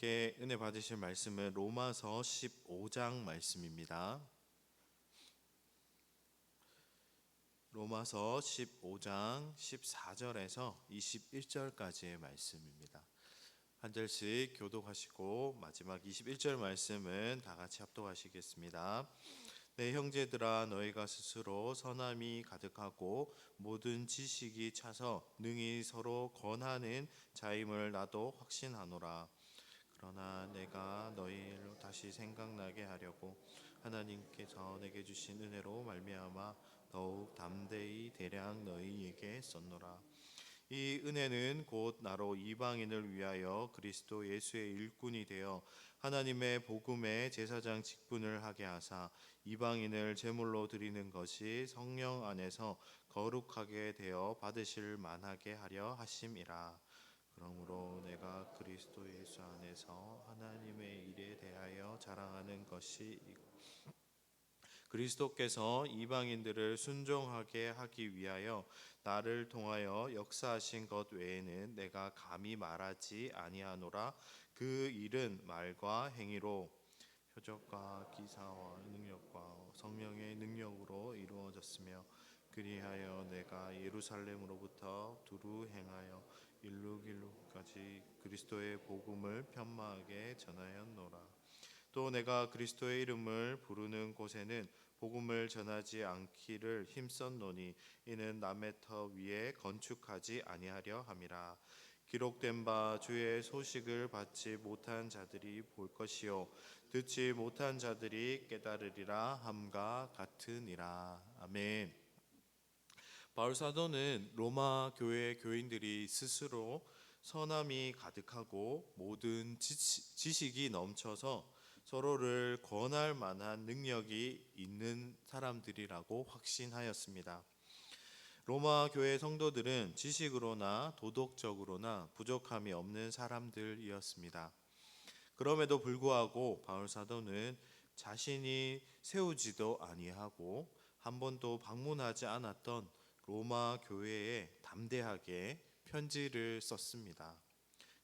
함께 은혜 받으실 말씀은 로마서 15장 말씀입니다. 로마서 15장 14절에서 21절까지의 말씀입니다. 한 절씩 교독하시고 마지막 21절 말씀은 다 같이 합독하시겠습니다. 내 형제들아, 너희가 스스로 선함이 가득하고 모든 지식이 차서 능히 서로 권하는 자임을 나도 확신하노라. 그러나 내가 너희를 다시 생각나게 하려고 하나님께서 내게 주신 은혜로 말미암아 더욱 담대히 대량 너희에게 썼노라. 이 은혜는 곧 나로 이방인을 위하여 그리스도 예수의 일꾼이 되어 하나님의 복음의 제사장 직분을 하게 하사 이방인을 제물로 드리는 것이 성령 안에서 거룩하게 되어 받으실 만하게 하려 하심이라. 그러므로 내가 그리스도 예수 안에서 하나님의 일에 대하여 자랑하는 것이 그리스도께서 이방인들을 순종하게 하기 위하여 나를 통하여 역사하신 것 외에는 내가 감히 말하지 아니하노라. 그 일은 말과 행위로 표적과 기사와 능력과 성령의 능력으로 이루어졌으며 그리하여 내가 예루살렘으로부터 두루 행하여 일루길루까지 그리스도의 복음을 편마하게 전하였노라. 또 내가 그리스도의 이름을 부르는 곳에는 복음을 전하지 않기를 힘썼노니 이는 남의 터 위에 건축하지 아니하려 함이라. 기록된 바 주의 소식을 받지 못한 자들이 볼 것이요 듣지 못한 자들이 깨달으리라 함과 같으니라. 아멘. 바울 사도는 로마 교회 교인들이 스스로 선함이 가득하고 모든 지식이 넘쳐서 서로를 권할 만한 능력이 있는 사람들이라고 확신하였습니다. 로마 교회 성도들은 지식으로나 도덕적으로나 부족함이 없는 사람들이었습니다. 그럼에도 불구하고 바울 사도는 자신이 세우지도 아니하고 한 번도 방문하지 않았던 로마 교회에 담대하게 편지를 썼습니다.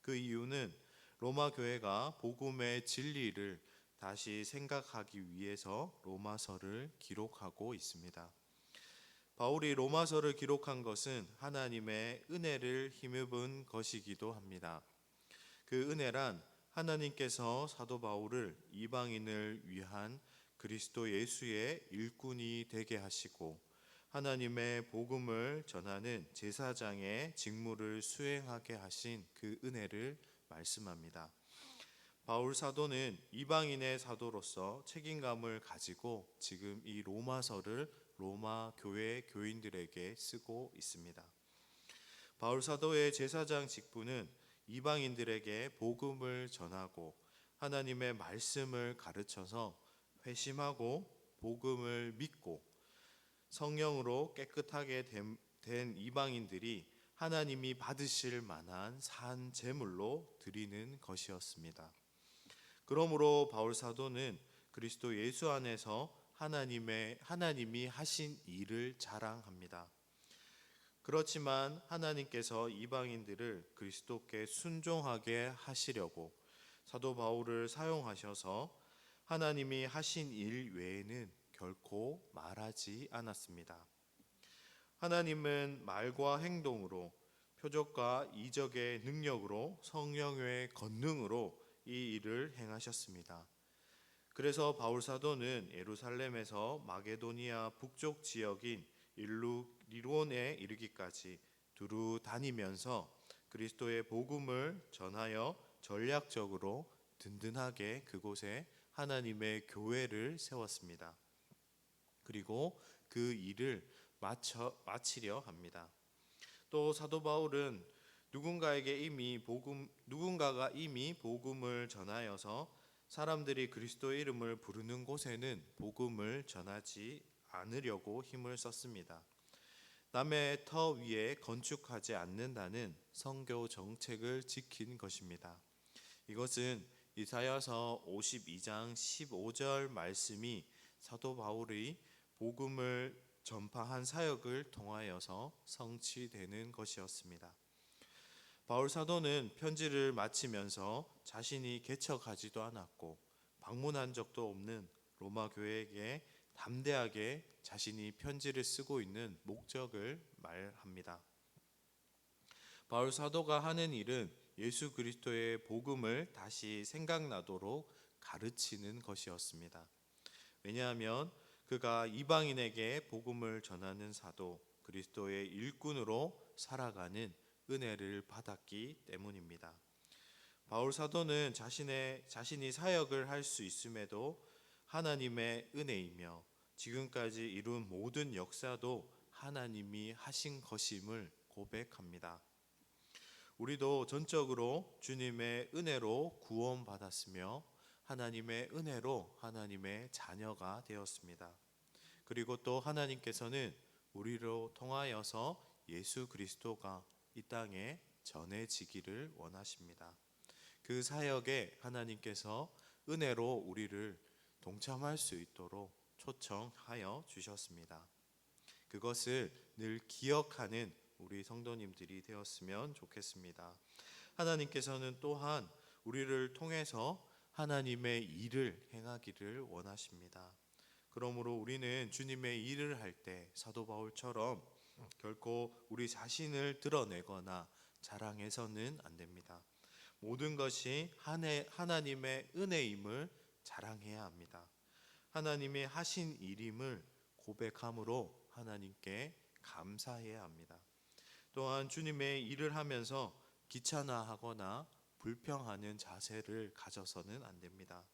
그 이유는 로마 교회가 복음의 진리를 다시 생각하기 위해서 로마서를 기록하고 있습니다. 바울이 로마서를 기록한 것은 하나님의 은혜를 힘입은 것이기도 합니다. 그 은혜란 하나님께서 사도 바울을 이방인을 위한 그리스도 예수의 일꾼이 되게 하시고 하나님의 복음을 전하는 제사장의 직무를 수행하게 하신 그 은혜를 말씀합니다. 바울 사도는 이방인의 사도로서 책임감을 가지고 지금 이 로마서를 로마 교회 교인들에게 쓰고 있습니다. 바울 사도의 제사장 직분은 이방인들에게 복음을 전하고 하나님의 말씀을 가르쳐서 회심하고 복음을 믿고 성령으로 깨끗하게 된 이방인들이 하나님이 받으실 만한 산 제물로 드리는 것이었습니다. 그러므로 바울 사도는 그리스도 예수 안에서 하나님이 하신 일을 자랑합니다. 그렇지만 하나님께서 이방인들을 그리스도께 순종하게 하시려고 사도 바울을 사용하셔서 하나님이 하신 일 외에는 결코 말하지 않았습니다. 하나님은 말과 행동으로 표적과 이적의 능력으로 성령의 권능으로 이 일을 행하셨습니다. 그래서 바울 사도는 예루살렘에서 마게도니아 북쪽 지역인 리론에 이르기까지 두루 다니면서 그리스도의 복음을 전하여 전략적으로 든든하게 그곳에 하나님의 교회를 세웠습니다. 그리고 그 일을 마치려 합니다. 또 사도 바울은 누군가가 이미 복음을 전하여서 사람들이 그리스도의 이름을 부르는 곳에는 복음을 전하지 않으려고 힘을 썼습니다. 남의 터 위에 건축하지 않는다는 선교 정책을 지킨 것입니다. 이것은 이사야서 52장 15절 말씀이 사도 바울의 복음을 전파한 사역을 통하여서 성취되는 것이었습니다. 바울 사도는 편지를 마치면서 자신이 개척하지도 않았고 방문한 적도 없는 로마 교회에게 담대하게 자신이 편지를 쓰고 있는 목적을 말합니다. 바울 사도가 하는 일은 예수 그리스도의 복음을 다시 생각나도록 가르치는 것이었습니다. 왜냐하면 그가 이방인에게 복음을 전하는 사도, 그리스도의 일꾼으로 살아가는 은혜를 받았기 때문입니다. 바울 사도는 자신이 사역을 할 수 있음에도 하나님의 은혜이며 지금까지 이룬 모든 역사도 하나님이 하신 것임을 고백합니다. 우리도 전적으로 주님의 은혜로 구원받았으며 하나님의 은혜로 하나님의 자녀가 되었습니다. 그리고 또 하나님께서는 우리로 통하여서 예수 그리스도가 이 땅에 전해지기를 원하십니다. 그 사역에 하나님께서 은혜로 우리를 동참할 수 있도록 초청하여 주셨습니다. 그것을 늘 기억하는 우리 성도님들이 되었으면 좋겠습니다. 하나님께서는 또한 우리를 통해서 하나님의 일을 행하기를 원하십니다. 그러므로 우리는 주님의 일을 할 때 사도 바울처럼 결코 우리 자신을 드러내거나 자랑해서는 안 됩니다. 모든 것이 하나님의 은혜임을 자랑해야 합니다. 하나님의 하신 일임을 고백함으로 하나님께 감사해야 합니다. 또한 주님의 일을 하면서 귀찮아하거나 불평하는 자세를 가져서는 안 됩니다.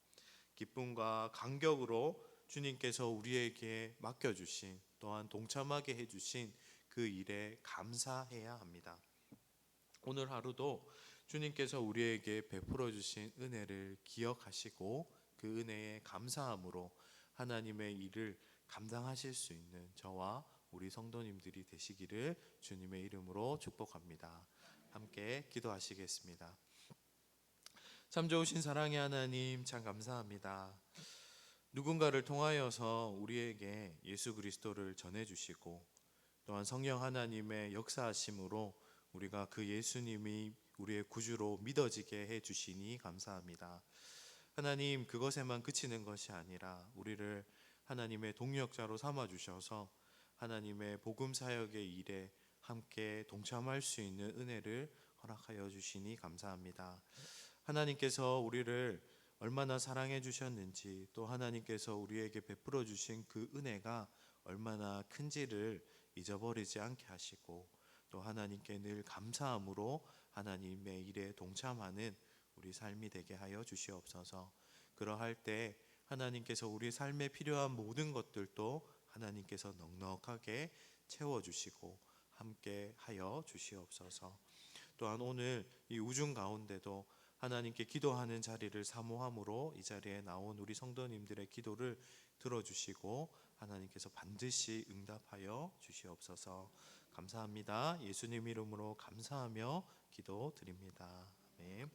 기쁨과 감격으로 주님께서 우리에게 맡겨주신, 또한 동참하게 해주신 그 일에 감사해야 합니다. 오늘 하루도 주님께서 우리에게 베풀어 주신 은혜를 기억하시고 그 은혜에 감사함으로 하나님의 일을 감당하실 수 있는 저와 우리 성도님들이 되시기를 주님의 이름으로 축복합니다. 함께 기도하시겠습니다. 참 좋으신 사랑의 하나님, 참 감사합니다. 누군가를 통하여서 우리에게 예수 그리스도를 전해주시고 또한 성령 하나님의 역사하심으로 우리가 그 예수님이 우리의 구주로 믿어지게 해주시니 감사합니다. 하나님, 그것에만 그치는 것이 아니라 우리를 하나님의 동역자로 삼아주셔서 하나님의 복음 사역의 일에 함께 동참할 수 있는 은혜를 허락하여 주시니 감사합니다. 하나님께서 우리를 얼마나 사랑해 주셨는지, 또 하나님께서 우리에게 베풀어 주신 그 은혜가 얼마나 큰지를 잊어버리지 않게 하시고, 또 하나님께 늘 감사함으로 하나님의 일에 동참하는 우리 삶이 되게 하여 주시옵소서. 그러할 때 하나님께서 우리 삶에 필요한 모든 것들도 하나님께서 넉넉하게 채워주시고 함께 하여 주시옵소서. 또한 오늘 이 우중 가운데도 하나님께 기도하는 자리를 사모함으로 이 자리에 나온 우리 성도님들의 기도를 들어주시고 하나님께서 반드시 응답하여 주시옵소서. 감사합니다. 예수님 이름으로 감사하며 기도드립니다. 아멘.